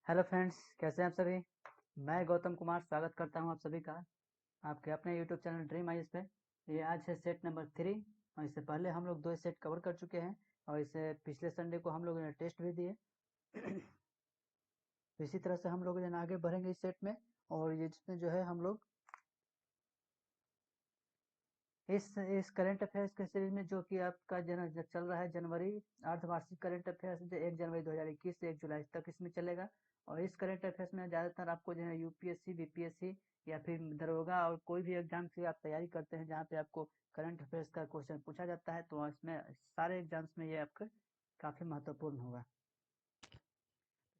Hello friends, कैसे हैं आप सभी। मैं गौतम कुमार स्वागत करता हूं आप सभी का आपके अपने यूट्यूब चैनल ड्रीम आइज पे। ये आज है सेट नंबर 3 और इससे पहले हम लोग 2 सेट कवर कर चुके हैं और इससे पिछले संडे को हम लोगों ने टेस्ट भी दिए। तो इसी तरह से हम लोग जो है आगे बढ़ेंगे इस सेट में। और ये जिसमें जो है हम लोग इस करंट अफेयर्स के सीरीज में जो कि आपका जो चल रहा है जनवरी अर्धवार्षिक करंट अफेयर्स जो 1 जनवरी 2021 से 1 जुलाई तक इसमें चलेगा। और इस करंट अफेयर्स में ज़्यादातर आपको जो है यूपीएससी बीपीएससी या फिर दरोगा और कोई भी एग्जाम की आप तैयारी करते हैं जहाँ पे आपको करंट अफेयर्स का क्वेश्चन पूछा जाता है, तो इसमें सारे एग्जाम्स में ये आपका काफ़ी महत्वपूर्ण होगा।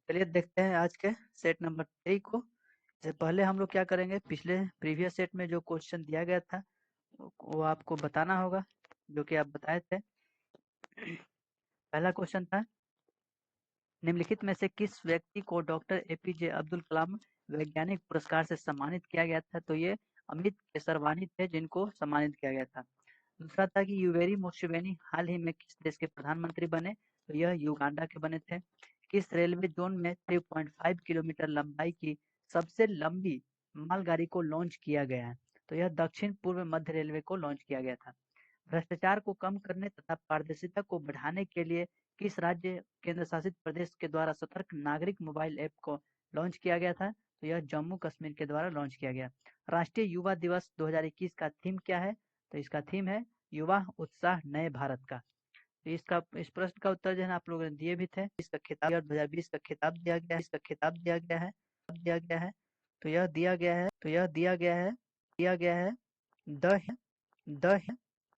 चलिए देखते हैं आज के सेट नंबर 3 को। इससे पहले हम लोग क्या करेंगे, पिछले प्रीवियस सेट में जो क्वेश्चन दिया गया था वो आपको बताना होगा, जो कि आप बताए थे। पहला क्वेश्चन था, निम्नलिखित में से किस व्यक्ति को डॉक्टर एपीजे अब्दुल कलाम वैज्ञानिक पुरस्कार से सम्मानित किया गया था? तो ये अमित केसरवानी थे जिनको सम्मानित किया गया था। दूसरा था कि यूवेरी मुसेवेनी हाल ही में किस देश के प्रधानमंत्री बने? तो यह युगांडा के बने थे। किस रेलवे जोन में 3.5 किलोमीटर लंबाई की सबसे लंबी मालगाड़ी को लॉन्च किया गया है? तो यह दक्षिण पूर्व मध्य रेलवे को लॉन्च किया गया था। भ्रष्टाचार को कम करने तथा पारदर्शिता को बढ़ाने के लिए किस राज्य केंद्र शासित प्रदेश के द्वारा सतर्क नागरिक मोबाइल ऐप को लॉन्च किया गया था? तो यह जम्मू कश्मीर के द्वारा लॉन्च किया गया। राष्ट्रीय युवा दिवस 2021 का थीम क्या है? तो इसका थीम है युवा उत्साह नए भारत का। तो इस प्रश्न का उत्तर जो है ना आप लोगों ने दिए भी थे। इसका खिताब 2020 का खिताब दिया गया है, इसका खिताब दिया गया है। तो यह दिया गया है the the the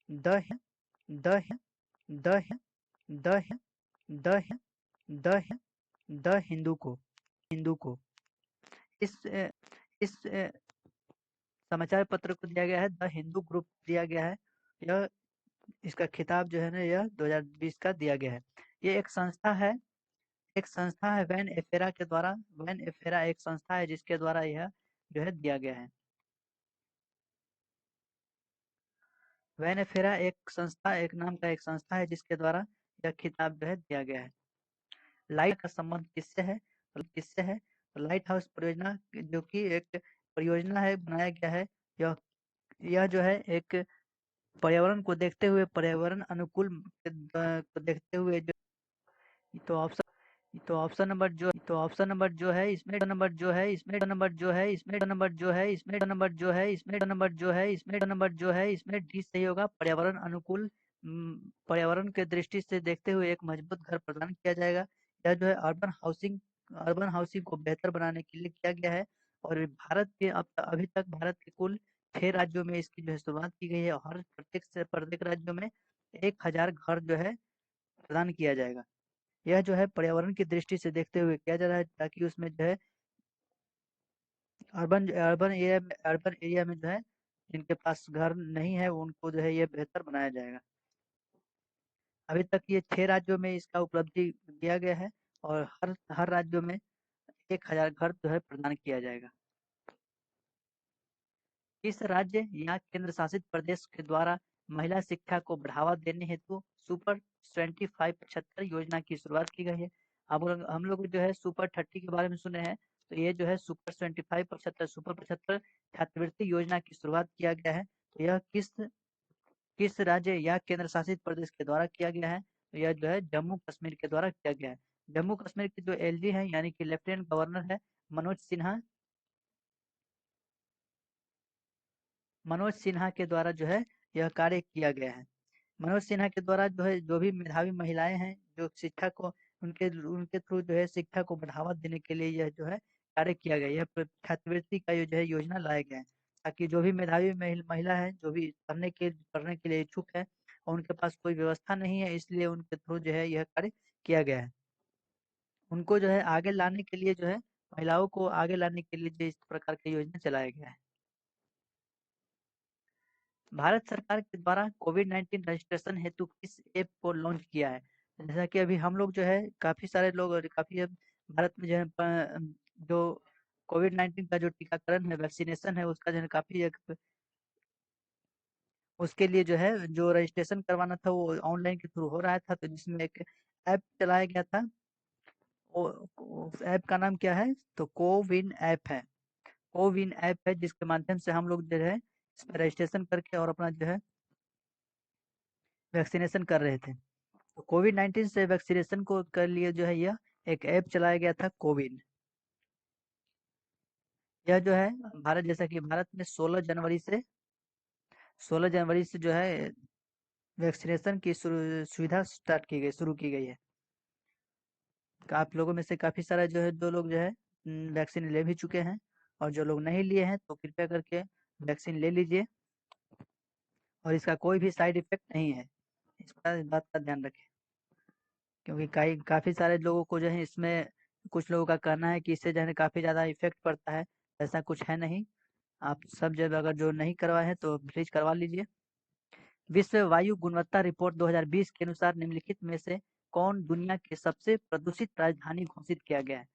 the the the the the the Hindu को इस इस समाचार पत्र को दिया गया है, द हिंदू ग्रुप दिया गया है। यह इसका खिताब जो है ना यह 2020 का दिया गया है। ये एक संस्था है वैन एफेरा के द्वारा। वैन एफेरा एक संस्था है जिसके द्वारा यह जो है दिया गया है। वैन एफेरा एक नाम का एक संस्था है जिसके द्वारा यह खिताब जो है दिया गया है। लाइट का संबंध किससे है? तो लाइट हाउस परियोजना जो कि एक परियोजना है, बनाया गया है। यह यह जो है एक पर्यावरण को देखते हुए, पर्यावरण अनुकूल को देखते हुए जो तो ऑप्शन तो ऑप्शन नंबर जो है इसमें डी सही होगा। पर्यावरण के दृष्टि से देखते हुए एक मजबूत घर प्रदान किया जाएगा। यह जो है अर्बन हाउसिंग को बेहतर बनाने के लिए किया गया है। और अभी तक भारत के कुल 6 राज्यों में इसकी जो है शुरुआत की गई है और प्रत्येक राज्यों में 1000 घर जो है प्रदान किया जाएगा। यह जो है पर्यावरण की दृष्टि से देखते हुए किया जा रहा है ताकि उसमें जो है अर्बन एरिया में जो है जिनके पास घर नहीं है उनको जो है ये बेहतर बनाया जाएगा। अभी तक ये 6 राज्यों में इसका उपलब्धि दिया गया है और हर हर राज्यों में 1000 घर जो है प्रदान किया जाएगा। किस राज्य या केंद्र शासित प्रदेश के द्वारा महिला शिक्षा को बढ़ावा देने हेतु सुपर 25 75 योजना की शुरुआत की गई है? हम लोग जो है सुपर 30 के बारे में सुने हैं, तो ये जो है सुपर 75 छात्रवृत्ति योजना की शुरुआत किया गया है। तो यह किस राज्य या केंद्र शासित प्रदेश के द्वारा किया गया है? तो यह जो है जम्मू कश्मीर के द्वारा किया गया है। जम्मू कश्मीर के जो एलजी है यानी कि लेफ्टिनेंट गवर्नर है मनोज सिन्हा मनोज सिन्हा के द्वारा जो है यह कार्य किया गया है। मनोज सिन्हा के द्वारा जो है जो भी मेधावी महिलाएं हैं जो शिक्षा को उनके उनके थ्रू जो है शिक्षा को बढ़ावा देने के लिए यह जो है कार्य किया गया है। यह छात्रवृत्ति का जो है योजना लाया गया है ताकि जो भी मेधावी महिला है जो भी पढ़ने के लिए इच्छुक है और उनके पास कोई व्यवस्था नहीं है, इसलिए उनके थ्रू जो है यह कार्य किया गया है। उनको जो है आगे लाने के लिए जो है महिलाओं को आगे लाने के लिए जो इस प्रकार की योजना चलाया गया है। भारत सरकार के द्वारा कोविड-19 रजिस्ट्रेशन हेतु किस ऐप को लॉन्च किया है? जैसा कि अभी हम लोग जो है काफ़ी सारे लोग और काफ़ी अब भारत में जो है जो कोविड-19 का जो टीकाकरण है, वैक्सीनेशन है उसका जो है काफ़ी एक उसके लिए जो है जो रजिस्ट्रेशन करवाना था वो ऑनलाइन के थ्रू हो रहा था, तो जिसमें एक ऐप चलाया गया था उस ऐप का नाम क्या है? तो कोविन ऐप है। कोविन ऐप है जिसके माध्यम से हम लोग जो है इस पर रजिस्ट्रेशन करके और अपना जो है वैक्सीनेशन कर रहे थे। तो कोविड-19 से वैक्सीनेशन को कर लिए जो है यह एक ऐप चलाया गया था कोविन। यह जो है भारत, जैसा कि भारत में 16 जनवरी से जो है वैक्सीनेशन की सुविधा स्टार्ट की गई, शुरू की गई है। आप लोगों में से काफ़ी सारा जो है, जो लोग जो है वैक्सीन ले भी चुके हैं, और जो लोग नहीं लिए हैं तो कृपया करके वैक्सीन ले लीजिए, और इसका कोई भी साइड इफ़ेक्ट नहीं है। इस बात का ध्यान रखें, क्योंकि काफ़ी सारे लोगों को जो है इसमें, कुछ लोगों का कहना है कि इससे जो है काफ़ी ज़्यादा इफ़ेक्ट पड़ता है। ऐसा कुछ है नहीं। आप सब जब अगर जो नहीं करवाए हैं तो प्लीज़ करवा लीजिए। विश्व वायु गुणवत्ता रिपोर्ट 2020 के अनुसार निम्नलिखित में से कौन दुनिया की सबसे प्रदूषित राजधानी घोषित किया गया है?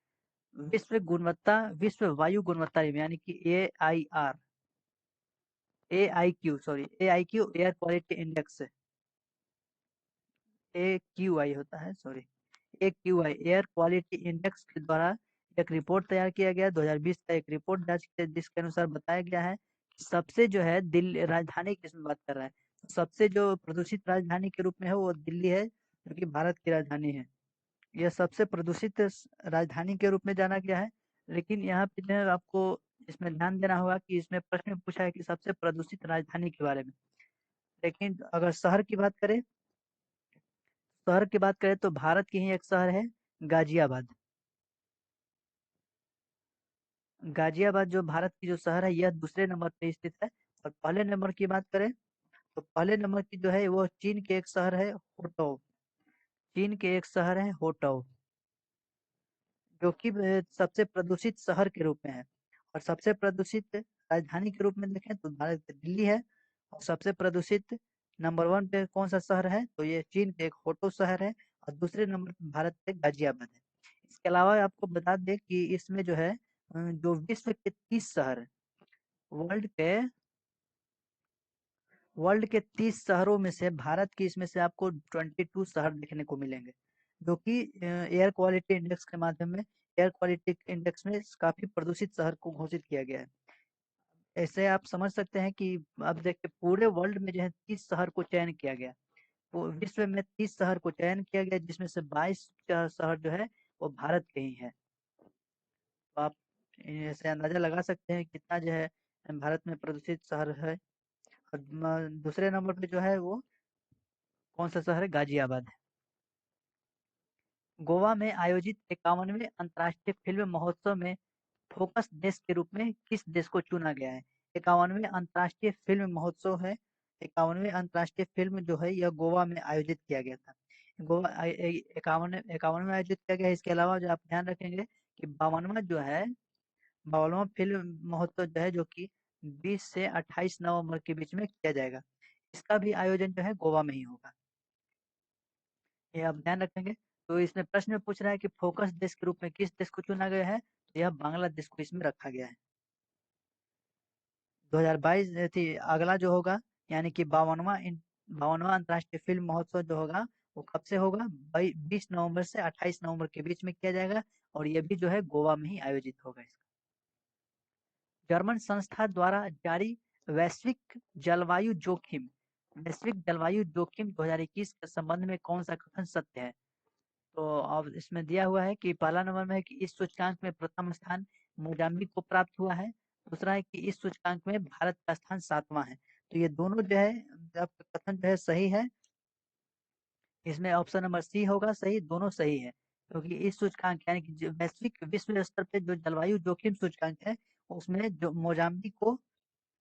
विश्व वायु गुणवत्ता यानी कि AIQ air quality index, AQI होता है, sorry, AQI air quality index के द्वारा एक रिपोर्ट तैयार किया गया 2020 का, एक रिपोर्ट दर्ज किया जिसके अनुसार बताया गया है कि सबसे जो है दिल्ली राजधानी की इसमें बात कर रहा है, तो सबसे जो प्रदूषित राजधानी के रूप में है वो दिल्ली है, जो कि भारत की राजधानी है। यह सबसे प्रदूषित राजधानी के रूप में जाना गया है। लेकिन यहाँ पे जो है आपको इसमें ध्यान देना होगा कि इसमें प्रश्न पूछा है कि सबसे प्रदूषित राजधानी के बारे में। लेकिन अगर शहर की बात करें तो भारत की ही एक शहर है गाजियाबाद। गाजियाबाद जो भारत की जो शहर है यह दूसरे नंबर पे स्थित है। और पहले नंबर की बात करें तो पहले नंबर की जो है वो चीन के एक शहर है होटो। चीन के एक शहर है होटो, जो कि सबसे प्रदूषित शहर के रूप में है। और सबसे प्रदूषित राजधानी के रूप में देखें तो भारत की दिल्ली है। और सबसे प्रदूषित नंबर 1 पे कौन सा शहर है? तो ये चीन के एक होटो शहर है, और दूसरे नंबर पे भारत के गाजियाबाद है। इसके अलावा आपको बता दें कि इसमें जो है जो विश्व के 30 शहर, वर्ल्ड के वर्ल्ड के 30 शहरों में से भारत की इसमें से आपको 22 शहर देखने को मिलेंगे, जो कि एयर क्वालिटी इंडेक्स के माध्यम में, एयर क्वालिटी इंडेक्स में काफी प्रदूषित शहर को घोषित किया गया है। ऐसे आप समझ सकते हैं कि अब देखिए पूरे वर्ल्ड में जो है 30 शहर को चयन किया गया। वो विश्व में 30 शहर को चयन किया गया, जिसमें से 22 शहर जो है वो भारत के ही है। तो आप ऐसे अंदाजा लगा सकते हैं कितना जो है भारत में प्रदूषित शहर है। और दूसरे नंबर पे जो है वो कौन सा शहर है? गाजियाबाद है। गोवा में आयोजित 51वें अंतर्राष्ट्रीय फिल्म महोत्सव में फोकस देश के रूप में किस देश को चुना गया है? 51वें अंतर्राष्ट्रीय फिल्म महोत्सव है। 51वें अंतर्राष्ट्रीय फिल्म जो है यह गोवा में आयोजित किया गया था। गोवा 51 में आयोजित किया गया है। इसके अलावा जो आप ध्यान रखेंगे कि 52वां फिल्म महोत्सव जो है, जो कि 20 से 28 नवंबर के बीच में किया जाएगा। इसका भी आयोजन जो है गोवा में ही होगा। ये आप ध्यान रखेंगे। तो इसमें प्रश्न में पूछ रहा है कि फोकस देश के रूप में किस देश को चुना गया है? तो यह बांग्लादेश को इसमें रखा गया है। 2022 थी अगला जो होगा, यानी कि 52वां अंतर्राष्ट्रीय फिल्म महोत्सव जो होगा वो कब से होगा? 20 नवंबर से 28 नवंबर के बीच में किया जाएगा, और ये भी जो है गोवा में ही आयोजित होगा। इसका जर्मन संस्था द्वारा जारी वैश्विक जलवायु जोखिम वैश्विक जलवायु जोखिम 2021 के संबंध में कौन सा कथन सत्य है? तो अब इसमें दिया हुआ है कि पहला नंबर में है कि इस सूचकांक में प्रथम स्थान मोजाम्बिक को प्राप्त हुआ है। दूसरा है कि इस सूचकांक में भारत का स्थान 7वां है। तो ये दोनों जो है आपका कथन जो है सही है। इसमें ऑप्शन नंबर सी होगा सही, दोनों सही है। क्योंकि इस सूचकांक यानी कि जो वैश्विक विश्व स्तर पे जो जलवायु जोखिम सूचकांक है, उसमें जो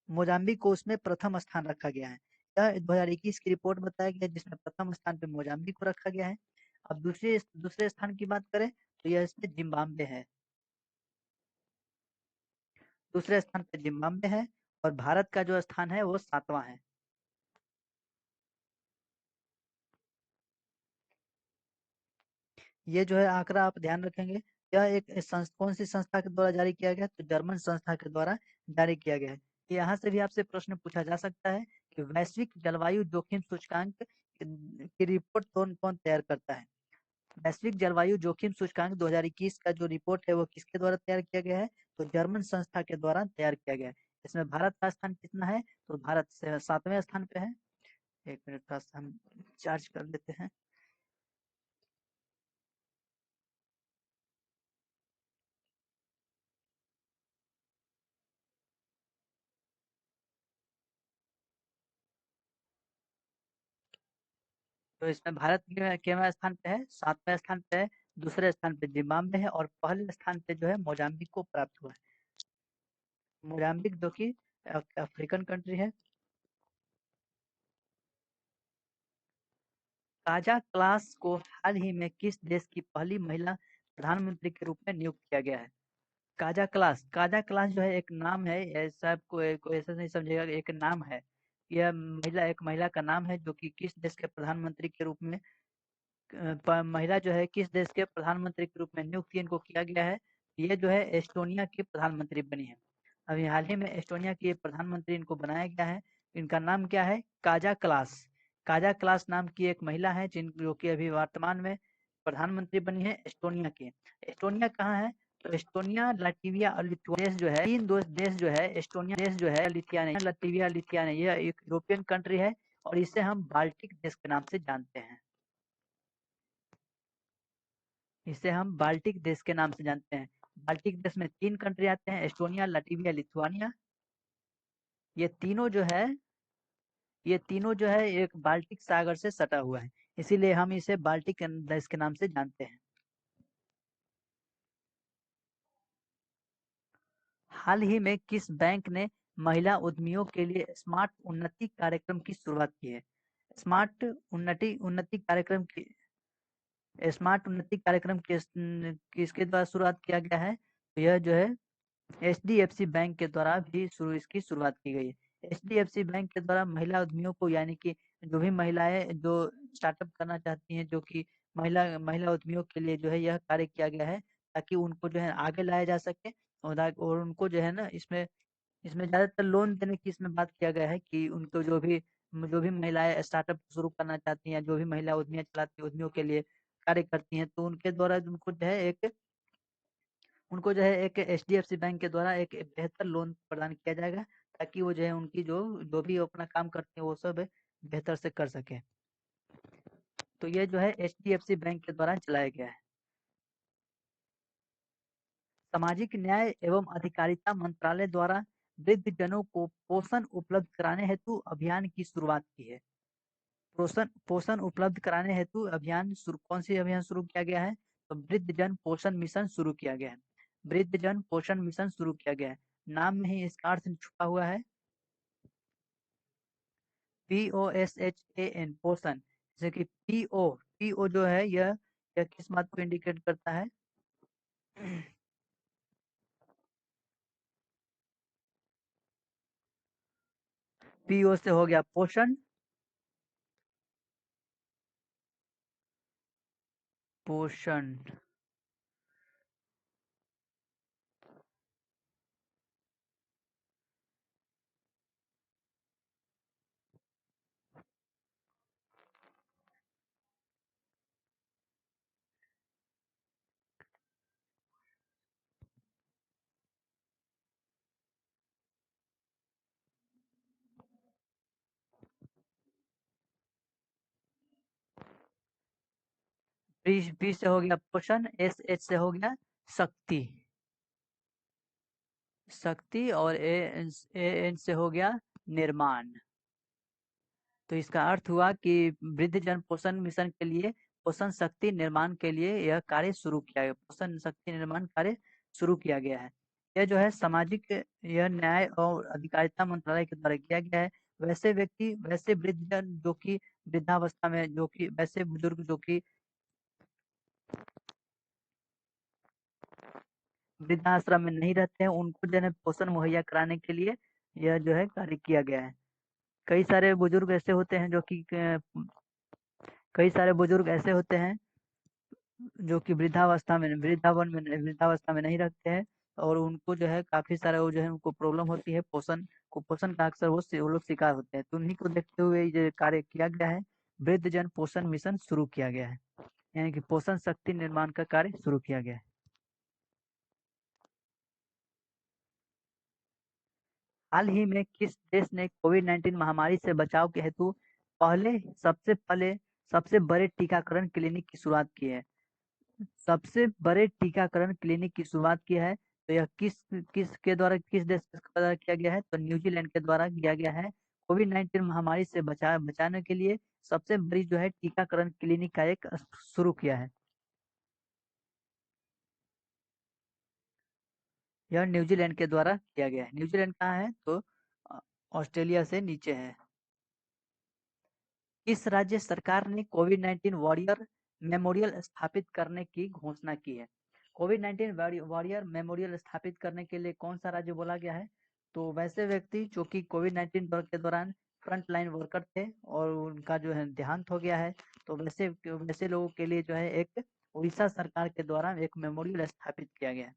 मोजाम्बिक को उसमें प्रथम स्थान रखा गया है। यह 2021 की रिपोर्ट बताया गया जिसमें प्रथम स्थान पे मोजाम्बिक को रखा गया है। अब दूसरे दूसरे स्थान की बात करें तो यह इसमें जिम्बाब्वे है। दूसरे स्थान पे जिम्बाब्वे है, और भारत का जो स्थान है वो 7वां है। ये जो है आंकड़ा आप ध्यान रखेंगे। यह एक कौन सी संस्था के द्वारा जारी किया गया? तो जर्मन संस्था के द्वारा जारी किया गया है। यहाँ से भी आपसे प्रश्न पूछा जा सकता है कि वैश्विक जलवायु जोखिम सूचकांक की रिपोर्ट कौन कौन तैयार करता है? वैश्विक जलवायु जोखिम सूचकांक 2021 का जो रिपोर्ट है वो किसके द्वारा तैयार किया गया है? तो जर्मन संस्था के द्वारा तैयार किया गया है। इसमें भारत का स्थान कितना है? तो भारत से 7वें स्थान पे है। एक मिनट का हम चार्ज कर लेते हैं। तो इसमें भारत केवें स्थान पे है? 7वें स्थान पे है। दूसरे स्थान पे जिम्बाब्वे है और पहले स्थान पे जो है मोजाम्बिक को प्राप्त हुआ है। मोजाम्बिक जो कि अफ्रीकन कंट्री है। काजा क्लास को हाल ही में किस देश की पहली महिला प्रधानमंत्री के रूप में नियुक्त किया गया है? काजा क्लास जो है एक नाम है, ऐसा कोई ऐसा नहीं समझेगा, एक नाम है। यह एक महिला का नाम है जो कि किस देश के प्रधानमंत्री के रूप में महिला जो है किस देश के प्रधानमंत्री के रूप में नियुक्त इनको किया गया है? ये जो है एस्टोनिया की प्रधानमंत्री बनी है। अभी हाल ही में एस्टोनिया की प्रधानमंत्री इनको बनाया गया है। इनका नाम क्या है? काजा क्लास। काजा क्लास नाम की एक महिला है जो कि अभी वर्तमान में प्रधानमंत्री बनी है एस्टोनिया की। एस्टोनिया कहाँ है? तो एस्टोनिया, लाटविया और लिथुआनिया देश जो है, तीन दो देश जो है, एस्टोनिया देश जो है, लिथुआनिया, लाटविया, लिथुआनिया, यह एक यूरोपियन कंट्री है और इसे हम बाल्टिक देश के नाम से जानते हैं। इसे हम बाल्टिक देश के नाम से जानते हैं। बाल्टिक देश में 3 कंट्री आते हैं, एस्टोनिया, लाटविया, लिथुआनिया। ये तीनों जो है ये तीनों जो है एक बाल्टिक सागर से सटा हुआ है, इसीलिए हम इसे बाल्टिक देश के नाम से जानते हैं। हाल ही में किस बैंक ने महिला उद्यमियों के लिए स्मार्ट उन्नति कार्यक्रम की शुरुआत की है? स्मार्ट उन्नति उन्नति कार्यक्रम की स्मार्ट उन्नति कार्यक्रम किसके द्वारा शुरुआत किया गया है? तो यह जो है एचडीएफसी बैंक के द्वारा भी इसकी शुरुआत की गई है। एचडीएफसी बैंक के द्वारा महिला उद्यमियों को, यानी कि जो भी महिलाएं जो स्टार्टअप करना चाहती हैं, जो कि महिला महिला उद्यमियों के लिए जो है यह कार्य किया गया है, ताकि उनको जो है आगे लाया जा सके और उनको जो है ना इसमें इसमें ज्यादातर लोन देने की इसमें बात किया गया है कि उनको जो भी महिलाएं स्टार्टअप शुरू करना चाहती हैं, जो भी महिला उद्यमियां चलाती उद्यमियों के लिए कार्य करती हैं, तो उनके द्वारा उनको जो है एक एचडीएफसी बैंक के द्वारा एक बेहतर लोन प्रदान किया जाएगा, ताकि वो जो है उनकी जो जो भी अपना काम करते हैं वो सब बेहतर से कर सके। तो ये जो है एचडीएफसी बैंक के द्वारा चलाया गया है। सामाजिक न्याय एवं अधिकारिता मंत्रालय द्वारा वृद्धजनों को पोषण उपलब्ध कराने हेतु अभियान की शुरुआत की है। पोषण पोषण उपलब्ध कराने हेतु कौन सी अभियान शुरू किया गया है? तो वृद्धजन पोषण मिशन शुरू किया गया है। वृद्धजन पोषण मिशन शुरू किया गया है। नाम में ही इसका अर्थ छुपा हुआ है, POSHAN, पोषण। जैसे कि पीओ जो है यह किस बात को इंडिकेट करता है? पीओ से हो गया पोषण, पोषण। पी से हो गया पोषण, एच से हो गया शक्ति, और एन से हो गया निर्माण। तो इसका अर्थ हुआ कि वृद्धजन पोषण मिशन के लिए, पोषण शक्ति निर्माण के लिए यह कार्य शुरू किया गया, पोषण शक्ति निर्माण कार्य शुरू किया गया है। यह जो है सामाजिक यह न्याय और अधिकारिता मंत्रालय के द्वारा किया गया है। वैसे वृद्धजन जो कि वृद्धावस्था में, जो कि वैसे बुजुर्ग जो कि वृद्धाश्रम में नहीं रहते हैं, उनको जो है पोषण मुहैया कराने के लिए यह जो है कार्य किया गया है। कई सारे बुजुर्ग ऐसे होते हैं जो कि कई सारे बुजुर्ग ऐसे होते हैं जो कि वृद्धावस्था में नहीं रखते हैं, और उनको जो है काफी सारा वो जो है उनको प्रॉब्लम होती है, कुपोषण का अक्सर वो लोग शिकार होते हैं। तो उन्हीं को देखते हुए ये कार्य किया गया है, वृद्धजन पोषण मिशन शुरू किया गया है। यानी कि पोषण शक्ति निर्माण का कार्य शुरू किया गया है। हाल ही में किस देश ने कोविड-19 महामारी से बचाव के हेतु पहले सबसे बड़े टीकाकरण क्लिनिक की शुरुआत की है? सबसे बड़े टीकाकरण क्लिनिक की शुरुआत की है, तो यह किस देश के द्वारा किया गया है? तो न्यूजीलैंड के द्वारा किया गया है। कोविड-19 महामारी से बचाने के लिए सबसे बड़ी जो है टीकाकरण क्लिनिक का एक शुरू किया है। यह न्यूजीलैंड के द्वारा किया गया है। न्यूजीलैंड कहाँ है? तो ऑस्ट्रेलिया से नीचे है। किस राज्य सरकार ने कोविड-19 वॉरियर मेमोरियल स्थापित करने की घोषणा की है? कोविड-19 वॉरियर मेमोरियल स्थापित करने के लिए कौन सा राज्य बोला गया है? तो वैसे व्यक्ति जो कि कोविड-19 के दौरान फ्रंट लाइन वर्कर थे और उनका जो है देहांत हो गया है, तो वैसे लोगों के लिए जो है एक उड़ीसा सरकार के द्वारा एक मेमोरियल स्थापित किया गया है।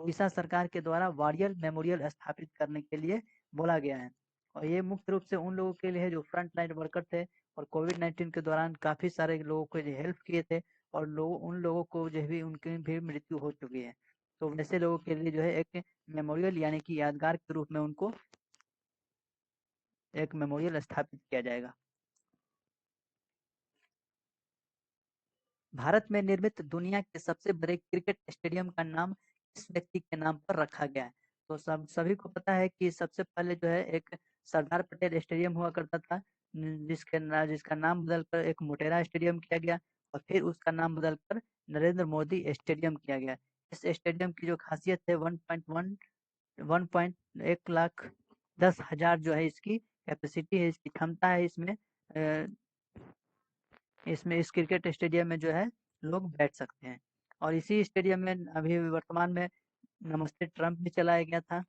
उड़ीसा सरकार के द्वारा वॉरियर मेमोरियल स्थापित करने के लिए बोला गया है, और ये मुख्य रूप से उन लोगों के लिए है जो फ्रंट लाइन वर्कर थे और कोविड-19 के दौरान काफ़ी सारे लोगों को जो हेल्प किए थे, और उन लोगों को जो भी उनकी भी मृत्यु हो चुकी है। तो वैसे लोगों के लिए जो है एक मेमोरियल यानी कि यादगार के रूप में उनको एक मेमोरियल स्थापित किया जाएगा। भारत में निर्मित दुनिया के सबसे बड़े क्रिकेट स्टेडियम का नाम किस व्यक्ति के नाम पर रखा गया है? तो सभी को पता है कि सबसे पहले जो है एक सरदार पटेल स्टेडियम हुआ करता था, जिसका नाम बदलकर एक मोटेरा स्टेडियम किया गया, और फिर उसका नाम बदलकर नरेंद्र मोदी स्टेडियम किया गया। इस स्टेडियम की जो खासियत है 1.1 लाख 10,000 जो है इसकी कैपेसिटी है, इसकी क्षमता है। इसमें इस क्रिकेट स्टेडियम में जो है लोग बैठ सकते हैं, और इसी स्टेडियम में अभी वर्तमान में नमस्ते ट्रम्प भी चलाया गया था।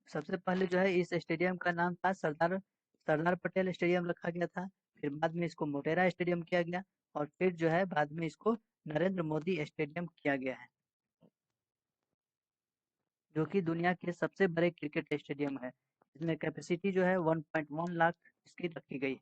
सबसे पहले जो है इस स्टेडियम का नाम था सरदार पटेल स्टेडियम रखा गया था, फिर बाद में इसको मोटेरा स्टेडियम किया गया, और फिर जो है बाद में इसको नरेंद्र मोदी स्टेडियम किया गया है, जो कि दुनिया के सबसे बड़े क्रिकेट स्टेडियम है। इसमें कैपेसिटी जो है 1.1 लाख इसकी रखी गई है।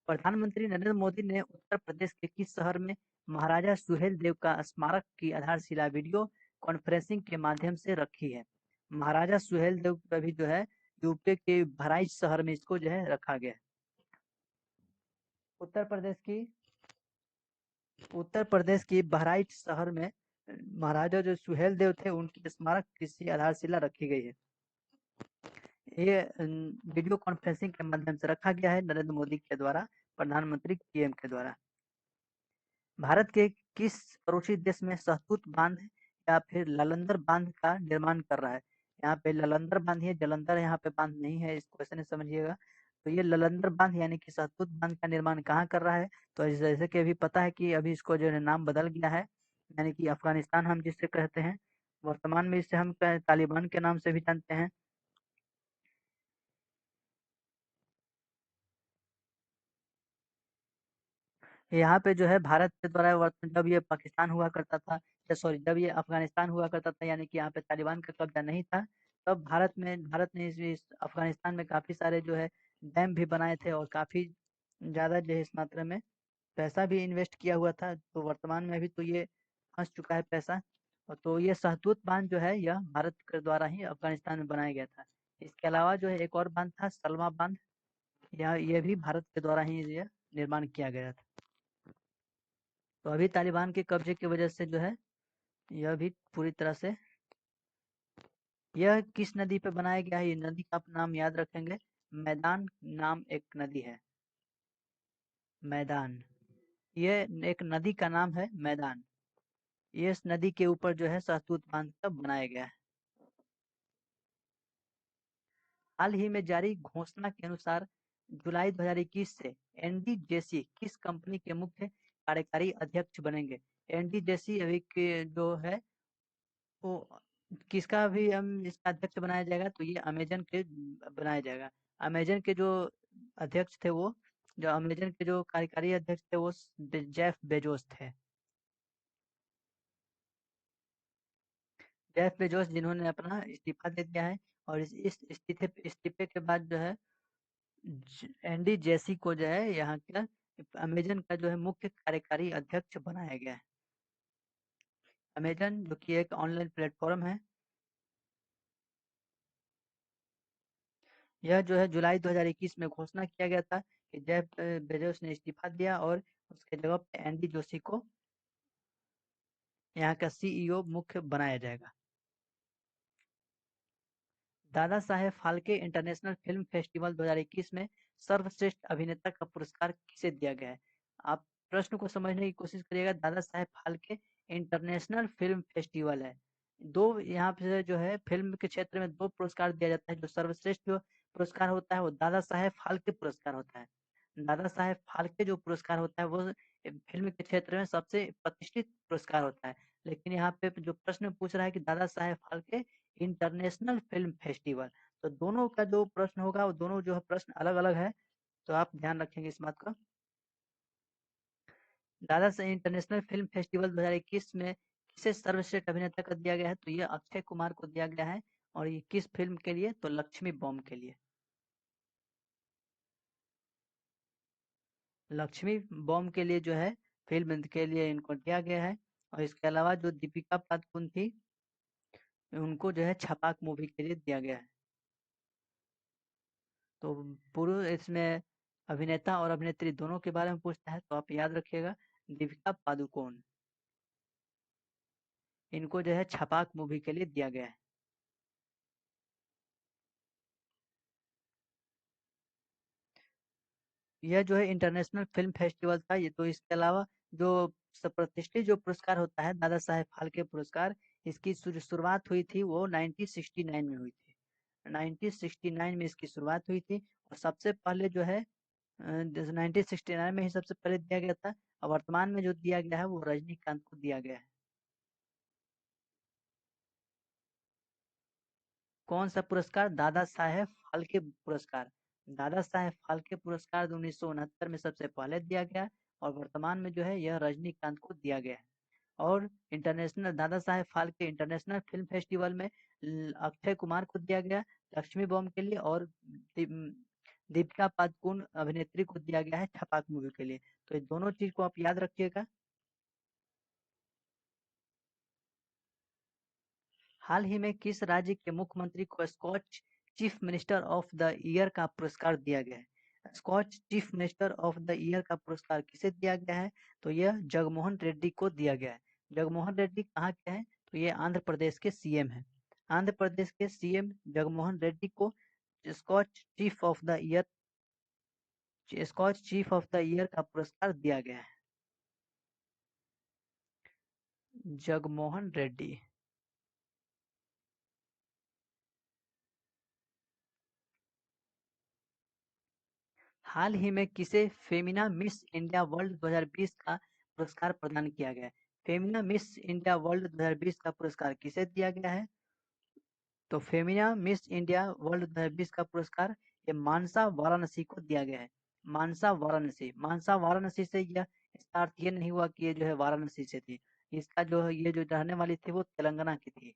प्रधानमंत्री नरेंद्र मोदी ने उत्तर प्रदेश के किस शहर में महाराजा सुहेलदेव का स्मारक की आधारशिला वीडियो कॉन्फ्रेंसिंग के माध्यम से रखी है? महाराजा सुहेलदेव का भी जो है यूपी के बहराइच शहर में इसको जो है रखा गया है। उत्तर प्रदेश की उत्तर प्रदेश की बहराइच शहर में महाराजा जो सुहेलदेव थे उनकी स्मारक की आधारशिला रखी गई है। ये वीडियो कॉन्फ्रेंसिंग के माध्यम से रखा गया है नरेंद्र मोदी के द्वारा, प्रधानमंत्री पीएम के द्वारा। भारत के किस पड़ोसी देश में सहतूत बांध या फिर ललंदर बांध का निर्माण कर रहा है? यहाँ पे ललंदर बांध है, जलंधर यहाँ पे बांध नहीं है, इस क्वेश्चन में समझिएगा। तो ये ललंदर बांध यानी कि सहतूत बांध का निर्माण कहाँ कर रहा है? तो जैसे कि अभी पता है कि अभी इसको जो है नाम बदल गया है, यानी कि अफगानिस्तान हम जिसे कहते हैं, वर्तमान में इसे हम तालिबान के नाम से भी जानते हैं। यहाँ पे जो है भारत के द्वारा जब ये पाकिस्तान हुआ करता था, या सॉरी जब ये अफगानिस्तान हुआ करता था, यानी कि यहाँ पे तालिबान का कब्जा नहीं था, तब भारत ने इस अफगानिस्तान में काफी सारे जो है डैम भी बनाए थे, और काफी ज्यादा जो है इस मात्रा में पैसा भी इन्वेस्ट किया हुआ था। तो वर्तमान में अभी तो ये फंस चुका है पैसा, और तो ये सहतूत बांध जो है यह भारत के द्वारा ही अफगानिस्तान में बनाया गया था। इसके अलावा जो है एक और बांध था सलमा बांध, यह ये भी भारत के द्वारा ही ये निर्माण किया गया था। तो अभी तालिबान के कब्जे की वजह से जो है यह भी पूरी तरह से, यह किस नदी पे बनाया गया है? ये नदी का आप नाम याद रखेंगे, मैदान नाम एक नदी है, मैदान। ये एक नदी का नाम है मैदान। ये इस नदी के ऊपर जो है सहतूत बांध का बनाया गया है। हाल ही में जारी घोषणा के अनुसार जुलाई 2021 से एनडीजेसी किस कंपनी के मुख्य कार्यकारी अध्यक्ष बनेंगे? एनडीजेसी अभी के जो है वो किसका भी हम इसका अध्यक्ष बनाया जाएगा, तो ये अमेजन के बनाया जाएगा। अमेजन के जो अध्यक्ष थे वो जो अमेजन के जो कार्यकारी अध्यक्ष थे वो जेफ बेजोस थे। जेफ बेजोस जिन्होंने अपना इस्तीफा दे दिया है, और इस इस्तीफे इस्तीफे के बाद जो है एंडी जेसी को जो है यहाँ का अमेजन का जो है मुख्य कार्यकारी अध्यक्ष बनाया गया है। अमेजन जो कि एक ऑनलाइन प्लेटफॉर्म है, यह जो है जुलाई 2021 में घोषणा किया गया था कि जेफ बेजोस ने इस्तीफा दिया और उसके जगह पे एंडी जोशी को यहाँ का सीईओ मुख्य बनाया जाएगा। Dada Saheb Phalke international film festival 2021 में सर्वश्रेष्ठ अभिनेता का पुरस्कार किसे दिया गया है? आप प्रश्न को समझने की कोशिश करिएगा। Dada Saheb Phalke international film festival है। दो यहाँ पे जो है फिल्म के क्षेत्र में दो पुरस्कार दिया जाता है। जो सर्वश्रेष्ठ जो पुरस्कार होता है वो दादा साहेब फाल्के पुरस्कार होता है। दादा साहेब फाल्के जो पुरस्कार होता है वो फिल्म के क्षेत्र में सबसे प्रतिष्ठित पुरस्कार होता है। लेकिन यहाँ पे जो प्रश्न पूछ रहा है कि Dada Saheb Phalke international film festival, तो दोनों का जो प्रश्न होगा वो दोनों जो है प्रश्न अलग-अलग है, तो आप ध्यान रखेंगे इस बात का। Dada Saheb international film festival 2021 में किसे सर्वश्रेष्ठ अभिनेता का दिया गया है? तो ये अक्षय कुमार को दिया गया है। और ये किस फिल्म के लिए? तो लक्ष्मी बॉम्ब के लिए। लक्ष्मी बॉम्ब के लिए जो है फिल्म के लिए इनको दिया गया है। और इसके अलावा जो दीपिका पादुकोण थी, उनको जो है छपाक मूवी के लिए दिया गया है। तो पूर्व इसमें अभिनेता और अभिनेत्री दोनों के बारे में पूछता है, तो आप याद रखिएगा दीपिका पादुकोण, इनको जो है छपाक मूवी के लिए दिया गया है। यह जो है इंटरनेशनल फिल्म फेस्टिवल था। ये तो इसके अलावा जो प्रतिष्ठित जो पुरस्कार होता है दादा साहेब फाल्के पुरस्कार, इसकी शुरुआत हुई थी वो 1969 में हुई थी। 1969 में इसकी शुरुआत हुई थी और सबसे पहले जो है 1969 में ही सबसे पहले दिया गया था। और वर्तमान में जो दिया गया है वो रजनीकांत को दिया गया है। कौन सा पुरस्कार? दादा साहेब फाल्के पुरस्कार। दादा साहेब फाल्के पुरस्कार 1969 में सबसे पहले दिया गया और वर्तमान में जो है यह रजनीकांत को दिया गया है। और international Dada Saheb Phalke international film festival में अक्षय कुमार को दिया गया लक्ष्मी बॉम्ब के लिए, और दीपिका पादुकोण अभिनेत्री को दिया गया है छपाक मूवी के लिए। तो ये दोनों चीज को आप याद रखिएगा। हाल ही में किस राज्य के मुख्यमंत्री को Skoch chief minister of the year का पुरस्कार दिया गया है? Skoch chief minister of the year का पुरस्कार किसे दिया गया है? तो यह जगमोहन रेड्डी को दिया गया है। जगमोहन रेड्डी कहाँ के हैं? तो ये आंध्र प्रदेश के सीएम हैं। आंध्र प्रदेश के सीएम जगमोहन रेड्डी को Skoch chief of the year Skoch chief of the year का पुरस्कार दिया गया है। जगमोहन रेड्डी। हाल ही में किसे फेमिना मिस इंडिया वर्ल्ड 2020 का पुरस्कार प्रदान किया गया है? फेमिना मिस इंडिया वर्ल्ड 2020 का पुरस्कार किसे दिया गया है? तो फेमिना मिस इंडिया वर्ल्ड 2020 का पुरस्कार ये मानसा वाराणसी को दिया गया है। मानसा वाराणसी से यह इसका अर्थ ये नहीं हुआ कि ये जो है वाराणसी से थी। इसका जो है ये जो रहने वाली थी वो तेलंगाना की थी।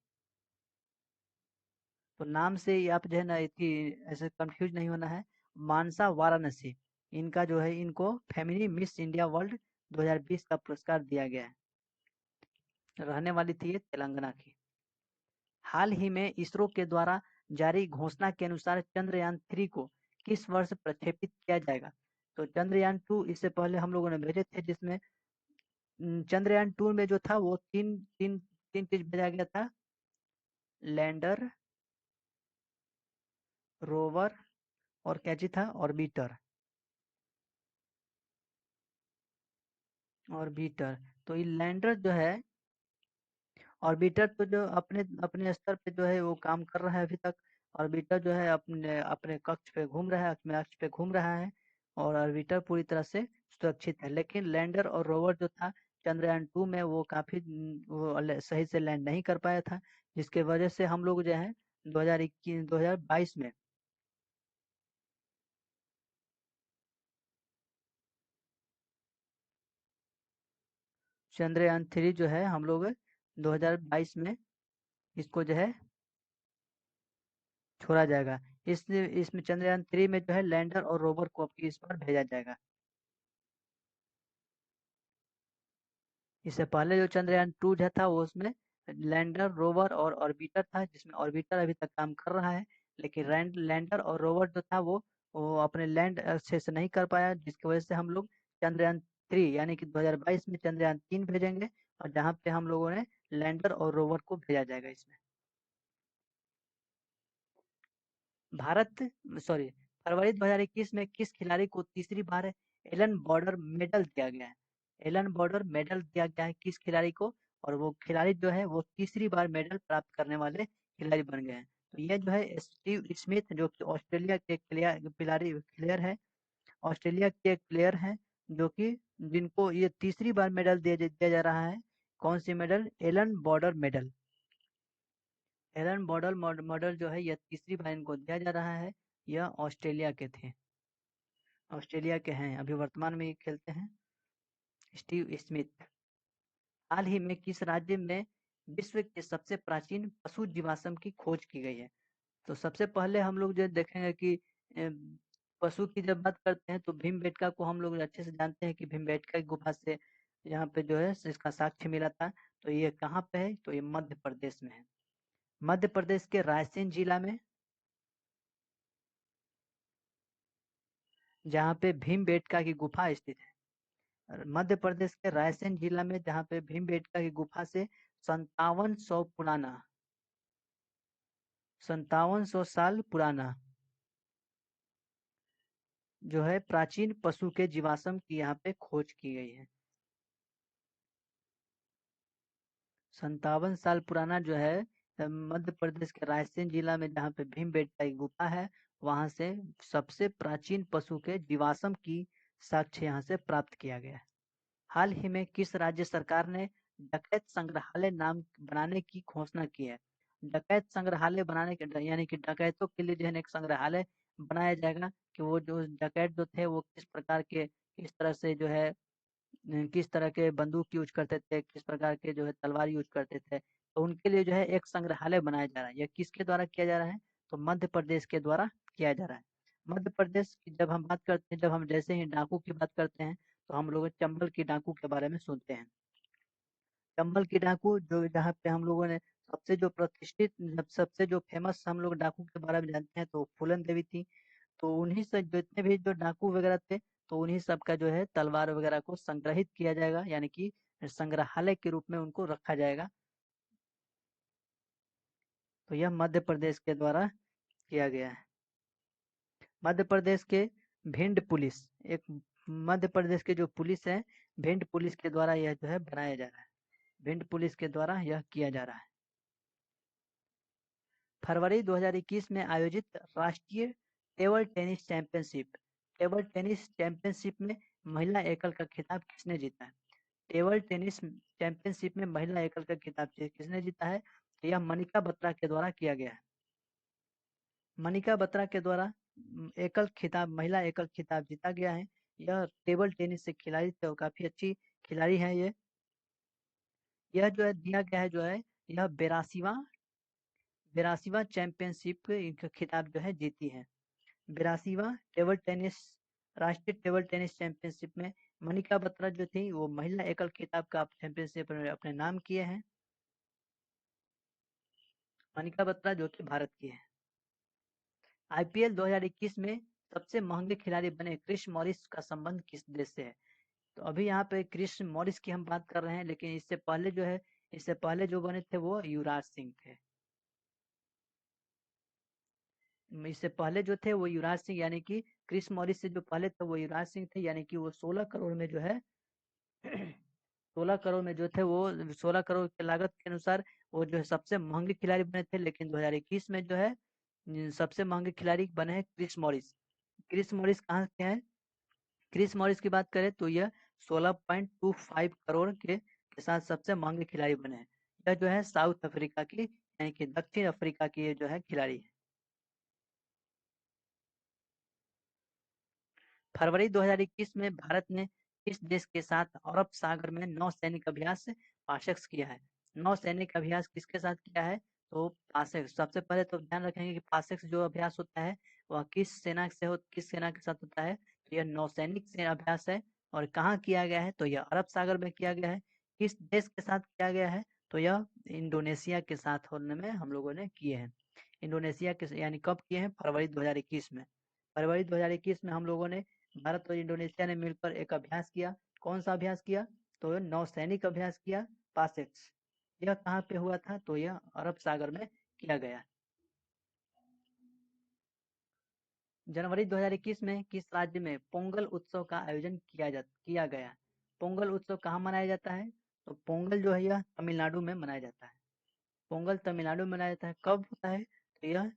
तो नाम से ही आप जो है ना इतनी ऐसे कंफ्यूज नहीं होना है। मानसा वाराणसी, इनका जो है इनको फेमिनी मिस इंडिया वर्ल्ड 2020 का पुरस्कार दिया गया है। रहने वाली थी ये तेलंगाना की। हाल ही में इसरो के द्वारा जारी घोषणा के अनुसार चंद्रयान 3 को किस वर्ष प्रक्षेपित किया जाएगा? तो चंद्रयान 2 इससे पहले हम लोगों ने भेजे थे, जिसमें चंद्रयान 2 में जो था वो तीन तीन तीन चीज भेजा गया था। लैंडर, रोवर और क्या चीज था? ऑर्बिटर। ऑर्बिटर। तो ये लैंडर जो है, ऑर्बिटर तो जो अपने अपने स्तर पे जो है वो काम कर रहा है अभी तक। ऑर्बिटर जो है अपने अपने कक्ष पे घूम रहा है, अपने अक्ष पे घूम रहा है। और ऑर्बिटर पूरी तरह से सुरक्षित है। लेकिन लैंडर और रोवर जो था चंद्रयान 2 में वो काफी सही से लैंड नहीं कर पाया था, जिसके वजह से हम लोग जो है 2021 2022 में चंद्रयान 3 जो है हम लोग 2022 में इसको जो है छोड़ा जाएगा। इसमें चंद्रयान 3 में जो है लैंडर और रोवर को आपकी इस पर भेजा जाएगा। इससे पहले जो चंद्रयान 2 जो था वो उसमें लैंडर, रोवर और ऑर्बिटर था, जिसमें ऑर्बिटर अभी तक काम कर रहा है, लेकिन लैंडर और रोवर जो था वो अपने लैंड अच्छे से नहीं कर पाया, जिसकी वजह से हम लोग चंद्रयान 3 यानी कि 2022 में चंद्रयान 3 भेजेंगे, और जहाँ पे हम लोगों ने लैंडर और रोवर को भेजा जाएगा इसमें। भारत सॉरी फरवरी 2021 में किस खिलाड़ी को तीसरी बार एलन बॉर्डर मेडल दिया गया है? एलन बॉर्डर मेडल दिया गया है किस खिलाड़ी को, और वो खिलाड़ी जो है वो तीसरी बार मेडल प्राप्त करने वाले खिलाड़ी बन गए हैं। तो ये जो है स्टीव स्मिथ, जो कि ऑस्ट्रेलिया के प्लेयर है, ऑस्ट्रेलिया के एक प्लेयर हैं, जो कि जिनको ये तीसरी बार मेडल दिया जा रहा है। कौन सी medal? Allan Border medal. Allan Border model जो है यह तीसरी बार इनको दिया जा रहा है। यह ऑस्ट्रेलिया के थे, ऑस्ट्रेलिया के हैं, अभी वर्तमान में ये खेलते हैं। Steve Smith. हाल ही में किस राज्य में विश्व के सबसे प्राचीन पशु जीवाश्म की खोज की गई है? तो सबसे पहले हम लोग जो देखेंगे कि पशु की जब बात करते हैं तो भीमबेटका को हम लोग अच्छे से जानते हैं कि भीमबेटका की गुफा से यहाँ पे जो है इसका साक्ष्य मिला था। तो ये कहाँ पे है? तो ये मध्य प्रदेश में है। मध्य प्रदेश के रायसेन जिला में, जहाँ पे भीमबेटका की गुफा स्थित है। मध्य प्रदेश के रायसेन जिला में, जहाँ पे भीमबेटका की गुफा से 5700 पुराना 5700 साल पुराना जो है प्राचीन पशु के जीवाश्म की यहाँ पे खोज की गई है। 57 साल पुराना जो है मध्य प्रदेश के रायसेन जिला में, जहाँ पे भीमबेटका की गुफा है, वहां से सबसे प्राचीन पशु के जीवाश्म की साक्ष्य यहाँ से प्राप्त किया गया है। हाल ही में किस राज्य सरकार ने डकैत संग्रहालय नाम बनाने की घोषणा की है? डकैत संग्रहालय बनाने के यानी कि डकैतों के लिए जो है एक संग्रहालय बनाया जाएगा, कि वो जो डकैत जो थे वो किस प्रकार के, किस तरह से जो है किस तरह के बंदूक यूज करते थे, किस प्रकार के जो है तलवार यूज करते थे, तो उनके लिए जो है एक संग्रहालय बनाया जा रहा है। यह किसके द्वारा किया जा रहा है? तो मध्य प्रदेश के द्वारा किया जा रहा है। मध्य प्रदेश की जब हम बात करते हैं, जब हम जैसे ही डाकू की बात करते हैं, तो हम लोग चंबल की डाकू के बारे में सुनते हैं। चंबल की डाकू जो, जहाँ पे हम लोगों ने सबसे जो प्रतिष्ठित, सबसे जो फेमस हम लोग डाकू के बारे में जानते हैं, तो फूलन देवी थी। तो उन्हीं से जितने भी जो डाकू वगैरह थे, तो उन्हीं सब का जो है तलवार वगैरह को संग्रहित किया जाएगा, यानी कि संग्रहालय के रूप में उनको रखा जाएगा। तो यह मध्य प्रदेश के द्वारा किया गया है। मध्य प्रदेश के भिंड पुलिस, एक मध्य प्रदेश के जो पुलिस है, भिंड पुलिस के द्वारा यह जो है बनाया जा रहा है। भिंड पुलिस के द्वारा यह किया जा रहा है। फरवरी 2021 में आयोजित राष्ट्रीय table tennis championship, table tennis championship में महिला एकल का खिताब किसने जीता है? टेबल टेनिस चैंपियनशिप में महिला एकल का खिताब किसने जीता है? तो यह मनिका बत्रा के द्वारा किया गया है। मनिका बत्रा के द्वारा एकल खिताब, महिला एकल खिताब जीता गया है। यह टेबल टेनिस से खिलाड़ी थे और काफी अच्छी खिलाड़ी है ये। यह जो है दिया गया है, जो है यह 82वां चैंपियनशिप इनका खिताब जो है जीती है। 82वां टेबल टेनिस, राष्ट्रीय टेबल टेनिस चैंपियनशिप में मनिका बत्रा जो थी वो महिला एकल खिताब का चैंपियनशिप अपने नाम किए हैं। मनिका बत्रा जो कि भारत की है। आईपीएल 2021 में सबसे महंगे खिलाड़ी बने क्रिस मॉरिस का संबंध किस देश से है? तो अभी यहाँ पे क्रिस मॉरिस की हम बात कर रहे हैं, लेकिन इससे पहले जो है, इससे पहले जो बने थे वो युवराज सिंह थे। इससे पहले जो थे वो युवराज सिंह, यानी कि क्रिस मॉरिस से जो पहले थे वो युवराज सिंह थे, यानी कि वो 16 करोड़ में जो है 16 करोड़ में जो थे वो 16 करोड़ की लागत के अनुसार वो जो है सबसे महंगे खिलाड़ी बने थे। लेकिन 2021 में जो है सबसे महंगे खिलाड़ी बने हैं क्रिस मॉरिस। क्रिस मॉरिस कहाँ के हैं? क्रिस मॉरिस की बात करें तो यह 16.25 करोड़ के साथ सबसे महंगे खिलाड़ी बने हैं। यह जो है साउथ अफ्रीका की, यानी कि दक्षिण अफ्रीका की ये जो है खिलाड़ी है। फरवरी 2021 में भारत ने किस देश के साथ अरब सागर में नौसैनिक अभ्यास पाशक्स किया है? नौसैनिक अभ्यास किसके साथ किया है? तो पासेक्स सबसे पहले तो ध्यान रखेंगे कि पासेक्स जो अभ्यास होता है वह किस सेना के साथ होता है। तो यह नौसैनिक से अभ्यास है। और कहाँ किया गया है, तो यह अरब सागर में किया गया है। किस देश के साथ किया गया है, तो यह इंडोनेशिया के साथ होने में हम लोगों ने किए हैं। इंडोनेशिया के यानी कब किए हैं, फरवरी 2021 में। फरवरी 2021 में हम लोगों ने, भारत और इंडोनेशिया ने मिलकर एक अभ्यास किया। कौन सा अभ्यास किया, तो नौसैनिक अभ्यास किया, पासेक्स। यह कहाँ पे हुआ था, तो यह अरब सागर में किया गया। जनवरी 2021 में किस राज्य में पोंगल उत्सव का आयोजन किया गया। पोंगल उत्सव कहाँ मनाया जाता है, तो पोंगल जो है यह तमिलनाडु में मनाया जाता है। पोंगल तमिलनाडु में मनाया जाता है। कब होता है, तो यह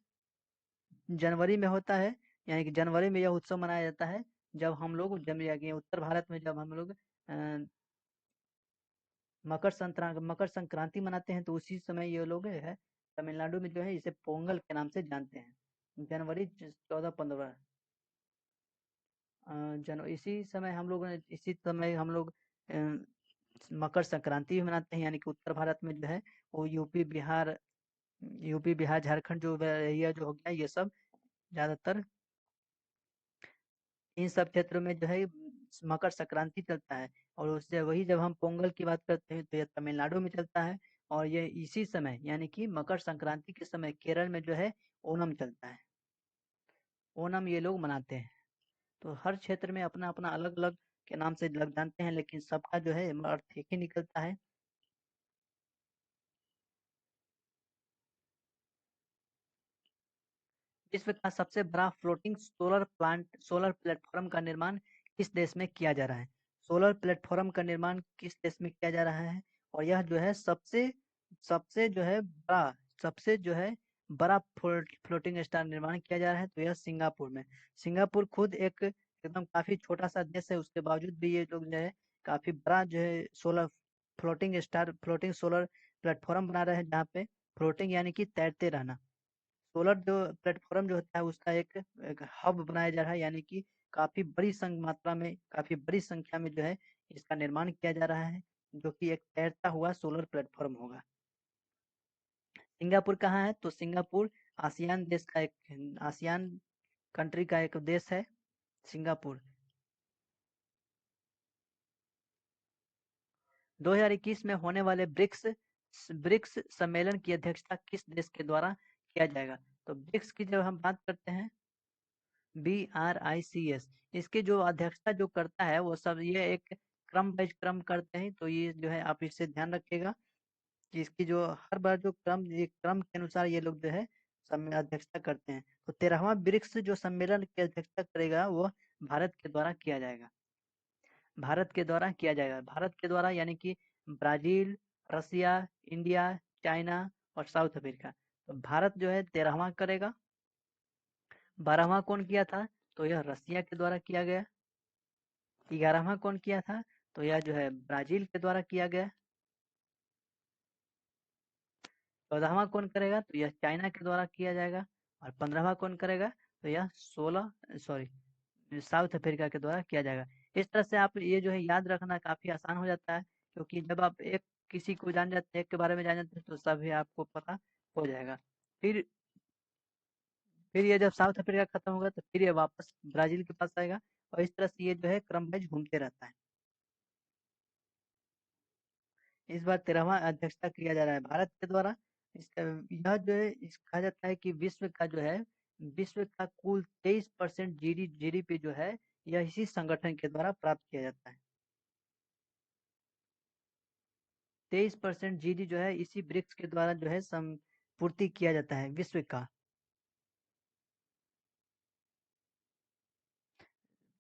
जनवरी में होता है। यानी कि जनवरी में यह उत्सव मनाया जाता है, जब हम लोग उत्तर भारत में जब हम लोग मकर संक्रांति मनाते हैं, तो उसी समय ये लोग है तमिलनाडु में जो है इसे पोंगल के नाम से जानते हैं। जनवरी 14-15 इसी समय हम लोग मकर संक्रांति भी मनाते हैं। यानी कि उत्तर भारत में जो है वो यूपी बिहार झारखंड जो एरिया जो हो गया, ये सब ज्यादातर इन सब क्षेत्रों में जो है मकर संक्रांति चलता है। और उससे वही जब हम पोंगल की बात करते हैं, तो ये तमिलनाडु में चलता है। और ये इसी समय यानी कि मकर संक्रांति के समय केरल में जो है ओणम चलता है। ओणम ये लोग मनाते हैं। तो हर क्षेत्र में अपना अपना अलग अलग के नाम से लग जानते हैं, लेकिन सबका जो है अर्थ एक ही निकलता है। विश्व का सबसे बड़ा फ्लोटिंग सोलर प्लेटफॉर्म का निर्माण किस देश में किया जा रहा है। सोलर प्लेटफॉर्म का निर्माण किस देश में किया जा रहा है, और यह जो है सबसे सबसे जो है बड़ा सबसे जो है बड़ा फ्लोटिंग स्टार निर्माण किया जा रहा है, तो यह सिंगापुर में। सिंगापुर खुद एक एकदम काफी छोटा सा देश है, उसके बावजूद भी ये लोग जो है काफी बड़ा जो है फ्लोटिंग सोलर प्लेटफॉर्म बना रहे हैं, जहाँ पे फ्लोटिंग यानी कि तैरते रहना। सोलर जो प्लेटफॉर्म जो होता है उसका एक हब बनाया जा रहा है, यानी कि काफी बड़ी संख्या में जो है इसका निर्माण किया जा रहा है, जो कि एक तैरता हुआ सोलर प्लेटफॉर्म होगा। सिंगापुर कहाँ है, तो सिंगापुर आसियान कंट्री का एक देश है, सिंगापुर। 2021 में होने वाले ब्रिक्स सम्मेलन की अध्यक्षता किस देश के द्वारा किया जाएगा। तो ब्रिक्स की जब हम बात करते हैं, BRICS, इसके जो अध्यक्षता जो करता है वो सब ये एक क्रम करते हैं। तो ये जो है आप इससे ध्यान रखिएगा कि इसकी जो हर बार जो क्रम के अनुसार ये लोग जो है अध्यक्षता करते हैं। तो 13वां ब्रिक्स जो सम्मेलन की अध्यक्षता करेगा वो भारत के द्वारा किया जाएगा। भारत के द्वारा यानी कि ब्राजील, रसिया, इंडिया, चाइना और साउथ अफ्रीका। तो भारत जो है 13वां करेगा। 12वां कौन किया था, तो यह रसिया के द्वारा किया गया। 11वां कौन किया था, तो यह जो है ब्राजील के द्वारा किया गया। 14वां कौन करेगा, तो यह चाइना के द्वारा किया जाएगा। और 15वां कौन करेगा, तो यह साउथ अफ्रीका के द्वारा किया जाएगा। इस तरह से आप ये जो है याद रखना काफी आसान हो जाता है, क्योंकि जब आप एक किसी को जान जाते हैं, एक के बारे में जान जाते हैं, तो सभी आपको पता हो जाएगा। फिर फिर ये जब साउथ अफ्रीका खत्म होगा, तो फिर ये वापस ब्राजील के पास आएगा। और इस तरह से ये जो है क्रम वाइज घूमते रहता है। इस बार 13वां अध्यक्षता किया जा रहा है भारत के द्वारा। इसका यह जो है कहा जाता है कि विश्व का कुल 23% जीडीपी जो है यह इसी संगठन के द्वारा प्राप्त किया जाता है। 23% जीडी जो है इसी ब्रिक्स के द्वारा जो है पूर्ति किया जाता है विश्व का।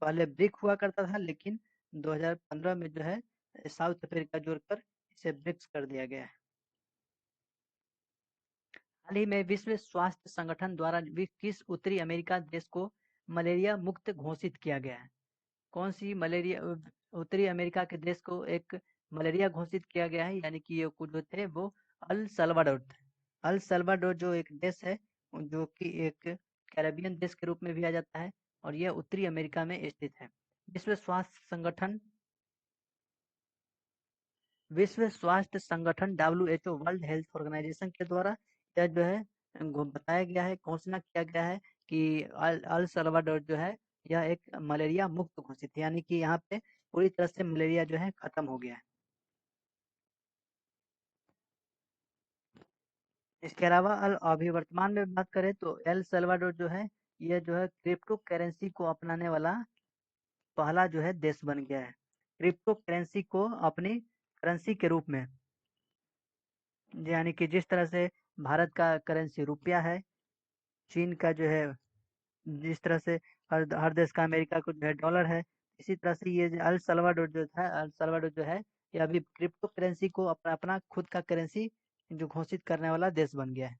पहले ब्रिक हुआ करता था, लेकिन 2015 में जो है साउथ अफ्रीका जोड़कर इसे ब्रिक्स कर दिया गया है। हाल ही में विश्व स्वास्थ्य संगठन द्वारा किस उत्तरी अमेरिका देश को मलेरिया मुक्त घोषित किया गया है। कौन सी मलेरिया उत्तरी अमेरिका के देश को एक मलेरिया घोषित किया गया है, यानी कि ये कुछ जो थे वो अल सल्वाडोर थे। अल सल्वाडोर जो एक देश है, जो कि एक कैरेबियन देश के रूप में भी आ जाता है, और यह उत्तरी अमेरिका में स्थित है। विश्व स्वास्थ्य संगठन विश्व स्वास्थ्य संगठन WHO वर्ल्ड हेल्थ ऑर्गेनाइजेशन के द्वारा यह जो है बताया गया है, घोषणा किया गया है कि अल अल सल्वाडोर जो है यह एक मलेरिया मुक्त घोषित है, यानी कि यहाँ पे पूरी तरह से मलेरिया जो है खत्म हो गया है। इसके अलावा अभी वर्तमान में बात करें तो एल सल्वाडोर जो है यह जो है क्रिप्टो करेंसी को अपनाने वाला पहला जो है देश बन गया है। क्रिप्टो करेंसी को अपनी करेंसी के रूप में, यानी कि जिस तरह से भारत का करेंसी रुपया है, चीन का जो है, जिस तरह से हर देश का, अमेरिका को जो है डॉलर है, इसी तरह से ये जो अल सल्वाडोर जो था, अल सल्वाडोर जो है ये अभी क्रिप्टो करेंसी को अपना अपना खुद का करेंसी जो घोषित करने वाला देश बन गया है।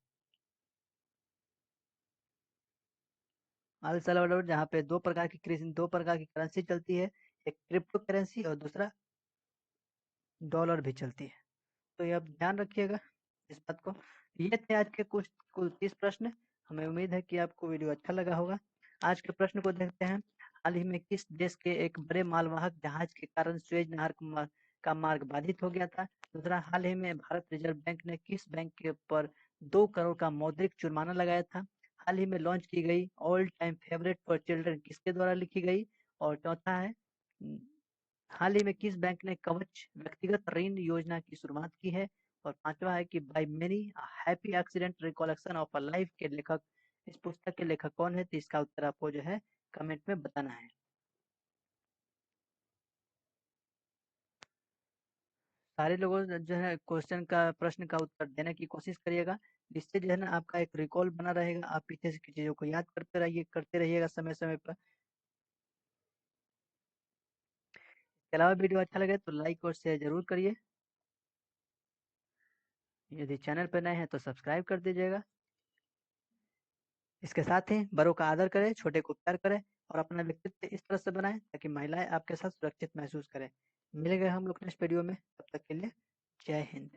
अल सल्वाडोर जहाँ पे दो प्रकार की करेंसी चलती है, एक क्रिप्टो करेंसी और दूसरा डॉलर भी चलती है। तो ये आप ध्यान रखिएगा इस बात को। ये थे आज के कुछ कुल 30 प्रश्न। हमें उम्मीद है कि आपको वीडियो अच्छा लगा होगा। आज के प्रश्न को देखते हैं। हाल ही में किस देश के एक बड़े मालवाहक जहाज के कारण सुएज नहर का मार्ग बाधित हो गया था? दूसरा, हाल ही में भारत रिजर्व बैंक ने किस बैंक के पर 2 करोड़ का मौद्रिक जुर्माना लगाया था? हाल ही में लॉन्च की गई all time favourite for children किसके द्वारा लिखी गई? और चौथा है, हाल ही में किस बैंक ने कवच व्यक्तिगत ऋण योजना की शुरुआत की है? और पांचवा है कि by many happy accident recollection of a life के लेखक, इस पुस्तक के लेखक कौन है? तो इसका उत्तर आपको जो है कमेंट में बताना है। सारे लोगों ने जो है क्वेश्चन का प्रश्न का उत्तर देने की कोशिश करिएगा। इससे जो है ना आपका एक रिकॉल बना रहेगा, आप पीछे से की चीजों को याद करते रहिएगा समय समय पर। इसके अलावा वीडियो अच्छा लगे तो लाइक और शेयर जरूर करिए। यदि चैनल पर नए हैं तो सब्सक्राइब कर दीजिएगा। इसके साथ ही बड़ों का आदर करें, छोटे को प्यार करें और अपना व्यक्तित्व इस तरह से बनाएं ताकि महिलाएं आपके साथ सुरक्षित महसूस करें। मिलेंगे हम लोग नेक्स्ट वीडियो में, तब तक के लिए जय हिंद।